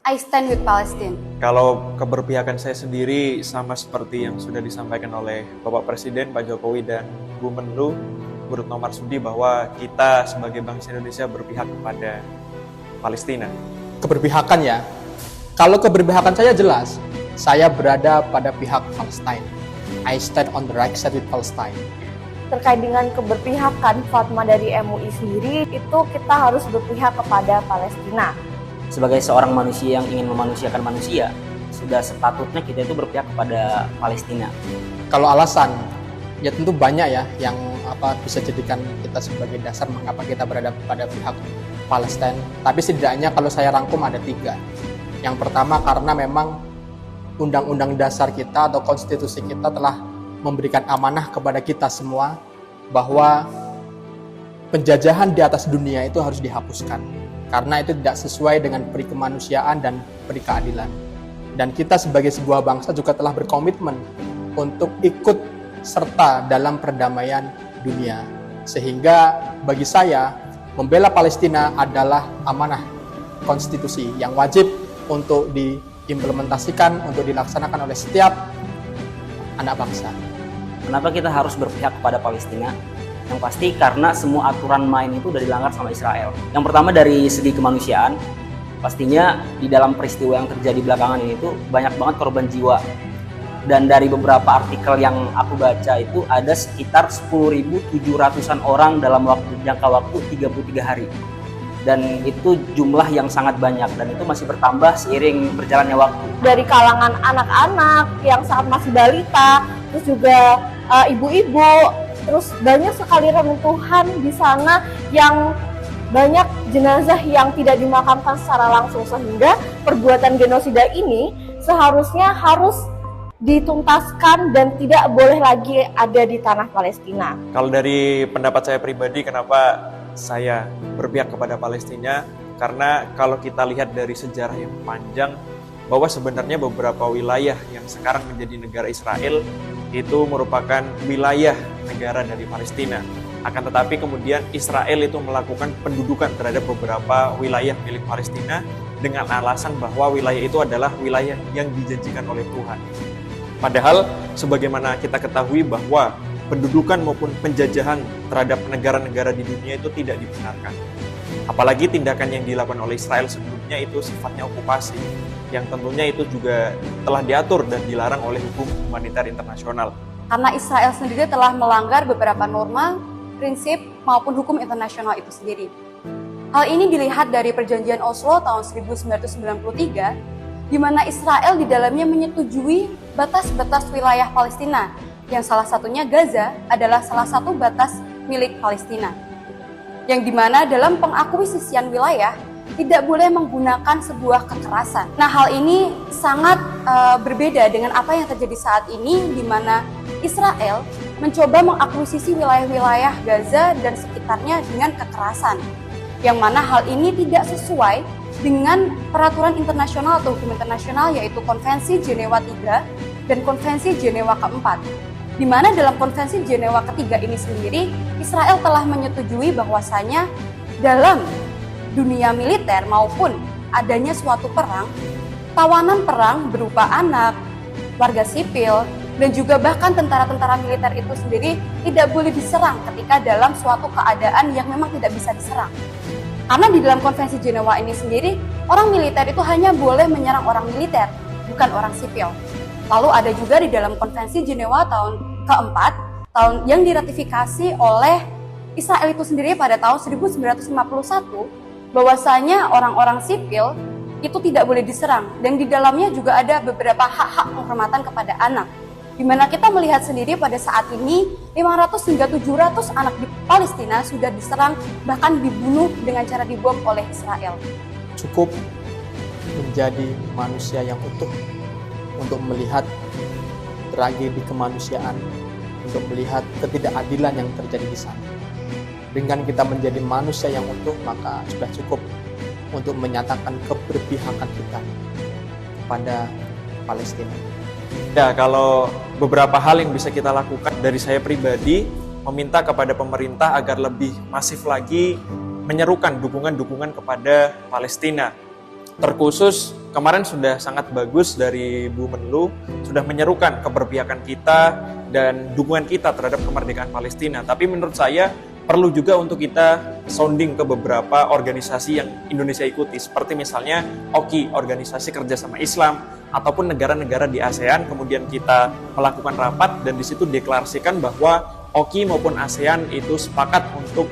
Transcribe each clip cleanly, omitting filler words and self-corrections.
I stand with Palestine. Kalau keberpihakan saya sendiri sama seperti yang sudah disampaikan oleh Bapak Presiden, Pak Jokowi, dan Bu Menlu, Bu Retno Marsudi, bahwa kita sebagai bangsa Indonesia berpihak kepada Palestina. Keberpihakan ya. Kalau keberpihakan saya jelas, saya berada pada pihak Palestina. I stand on the right side with Palestine. Terkait dengan keberpihakan Fatma dari MUI sendiri, itu kita harus berpihak kepada Palestina. Sebagai seorang manusia yang ingin memanusiakan manusia, sudah sepatutnya kita itu berpihak kepada Palestina. Kalau alasan, ya tentu banyak ya yang bisa jadikan kita sebagai dasar mengapa kita berada pada pihak Palestina. Tapi setidaknya kalau saya rangkum ada 3. Yang pertama karena memang undang-undang dasar kita atau konstitusi kita telah memberikan amanah kepada kita semua bahwa penjajahan di atas dunia itu harus dihapuskan. Karena itu tidak sesuai dengan peri kemanusiaan dan peri keadilan. Dan kita sebagai sebuah bangsa juga telah berkomitmen untuk ikut serta dalam perdamaian dunia. Sehingga bagi saya, membela Palestina adalah amanah konstitusi yang wajib untuk diimplementasikan, untuk dilaksanakan oleh setiap anak bangsa. Kenapa kita harus berpihak kepada Palestina? Yang pasti karena semua aturan main itu sudah dilanggar sama Israel. Yang pertama dari segi kemanusiaan, pastinya di dalam peristiwa yang terjadi belakangan ini tuh banyak banget korban jiwa. Dan dari beberapa artikel yang aku baca itu ada sekitar 10.700-an orang dalam jangka waktu 33 hari. Dan itu jumlah yang sangat banyak dan itu masih bertambah seiring berjalannya waktu. Dari kalangan anak-anak yang saat masih balita, terus juga ibu-ibu, terus banyak sekali reruntuhan di sana yang banyak jenazah yang tidak dimakamkan secara langsung, sehingga perbuatan genosida ini seharusnya harus dituntaskan dan tidak boleh lagi ada di tanah Palestina. Kalau dari pendapat saya pribadi, kenapa saya berpihak kepada Palestina? Karena kalau kita lihat dari sejarah yang panjang, bahwa sebenarnya beberapa wilayah yang sekarang menjadi negara Israel itu merupakan wilayah negara dari Palestina. Akan tetapi kemudian Israel itu melakukan pendudukan terhadap beberapa wilayah milik Palestina dengan alasan bahwa wilayah itu adalah wilayah yang dijanjikan oleh Tuhan. Padahal sebagaimana kita ketahui bahwa pendudukan maupun penjajahan terhadap negara-negara di dunia itu tidak dibenarkan. Apalagi tindakan yang dilakukan oleh Israel sebelumnya itu sifatnya okupasi, yang tentunya itu juga telah diatur dan dilarang oleh hukum humaniter internasional. Karena Israel sendiri telah melanggar beberapa norma, prinsip, maupun hukum internasional itu sendiri. Hal ini dilihat dari Perjanjian Oslo tahun 1993, di mana Israel di dalamnya menyetujui batas-batas wilayah Palestina, yang salah satunya Gaza adalah salah satu batas milik Palestina. Yang dimana dalam pengakuisisian wilayah tidak boleh menggunakan sebuah kekerasan. Nah, hal ini sangat berbeda dengan apa yang terjadi saat ini, di mana Israel mencoba mengakuisisi wilayah-wilayah Gaza dan sekitarnya dengan kekerasan. Yang mana hal ini tidak sesuai dengan peraturan internasional atau hukum internasional, yaitu Konvensi Jenewa III dan Konvensi Jenewa keempat. Di mana dalam Konvensi Jenewa ketiga ini sendiri, Israel telah menyetujui bahwasanya dalam dunia militer maupun adanya suatu perang, tawanan perang berupa anak, warga sipil, dan juga bahkan tentara-tentara militer itu sendiri tidak boleh diserang ketika dalam suatu keadaan yang memang tidak bisa diserang. Karena di dalam Konvensi Jenewa ini sendiri, orang militer itu hanya boleh menyerang orang militer, bukan orang sipil. Lalu ada juga di dalam Konvensi Jenewa tahun keempat, yang diratifikasi oleh Israel itu sendiri pada tahun 1951, bahwasanya orang-orang sipil itu tidak boleh diserang. Dan di dalamnya juga ada beberapa hak-hak penghormatan kepada anak. Di mana kita melihat sendiri pada saat ini 500 hingga 700 anak di Palestina sudah diserang, bahkan dibunuh dengan cara dibom oleh Israel. Cukup menjadi manusia yang utuh untuk melihat tragedi kemanusiaan, untuk melihat ketidakadilan yang terjadi di sana. Dengan kita menjadi manusia yang utuh, maka sudah cukup untuk menyatakan keberpihakan kita kepada Palestina. Ya, kalau beberapa hal yang bisa kita lakukan dari saya pribadi, meminta kepada pemerintah agar lebih masif lagi menyerukan dukungan-dukungan kepada Palestina. Terkhusus kemarin sudah sangat bagus dari Bu Menlu, sudah menyerukan keberpihakan kita dan dukungan kita terhadap kemerdekaan Palestina. Tapi menurut saya perlu juga untuk kita sounding ke beberapa organisasi yang Indonesia ikuti, seperti misalnya OKI, Organisasi Kerjasama Islam, ataupun negara-negara di ASEAN. Kemudian kita melakukan rapat dan di situ deklarasikan bahwa OKI maupun ASEAN itu sepakat untuk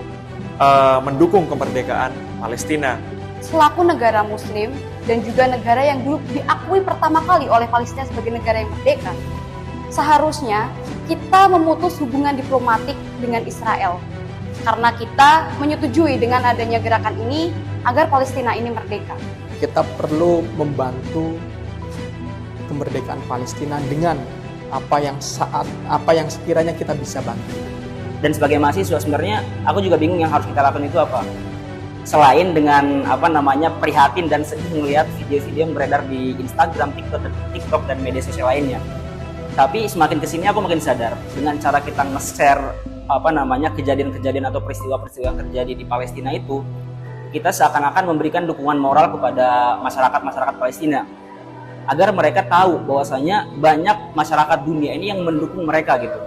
mendukung kemerdekaan Palestina. Selaku negara muslim dan juga negara yang dulu diakui pertama kali oleh Palestina sebagai negara yang merdeka, seharusnya kita memutus hubungan diplomatik dengan Israel karena kita menyetujui dengan adanya gerakan ini agar Palestina ini merdeka. Kita perlu membantu kemerdekaan Palestina dengan apa yang sekiranya kita bisa bantu. Dan sebagai mahasiswa sebenarnya aku juga bingung yang harus kita lakukan itu apa. Selain dengan prihatin dan sedih melihat video-video yang beredar di Instagram, TikTok dan media sosial lainnya. Tapi semakin kesini aku makin sadar dengan cara kita nge-share kejadian-kejadian atau peristiwa-peristiwa yang terjadi di Palestina itu, kita seakan-akan memberikan dukungan moral kepada masyarakat Palestina agar mereka tahu bahwasanya banyak masyarakat dunia ini yang mendukung mereka gitu.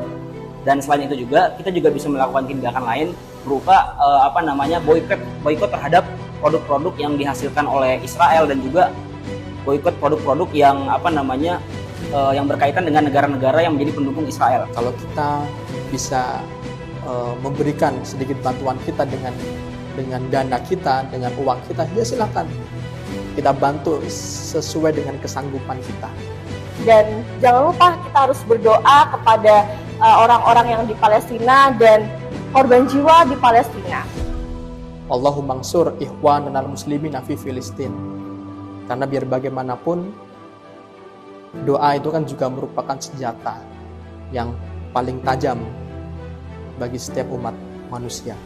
Dan selain itu juga kita juga bisa melakukan tindakan lain berupa boikot terhadap produk-produk yang dihasilkan oleh Israel dan juga boikot produk-produk yang yang berkaitan dengan negara-negara yang menjadi pendukung Israel. Kalau kita bisa memberikan sedikit bantuan kita dengan dana kita, dengan uang kita, ya silakan kita bantu sesuai dengan kesanggupan kita. Dan jangan lupa kita harus berdoa kepada orang-orang yang di Palestina dan korban jiwa di Palestina. Allahumma ansur ikhwananal muslimin fi Filistin. Karena biar bagaimanapun doa itu kan juga merupakan senjata yang paling tajam bagi setiap umat manusia.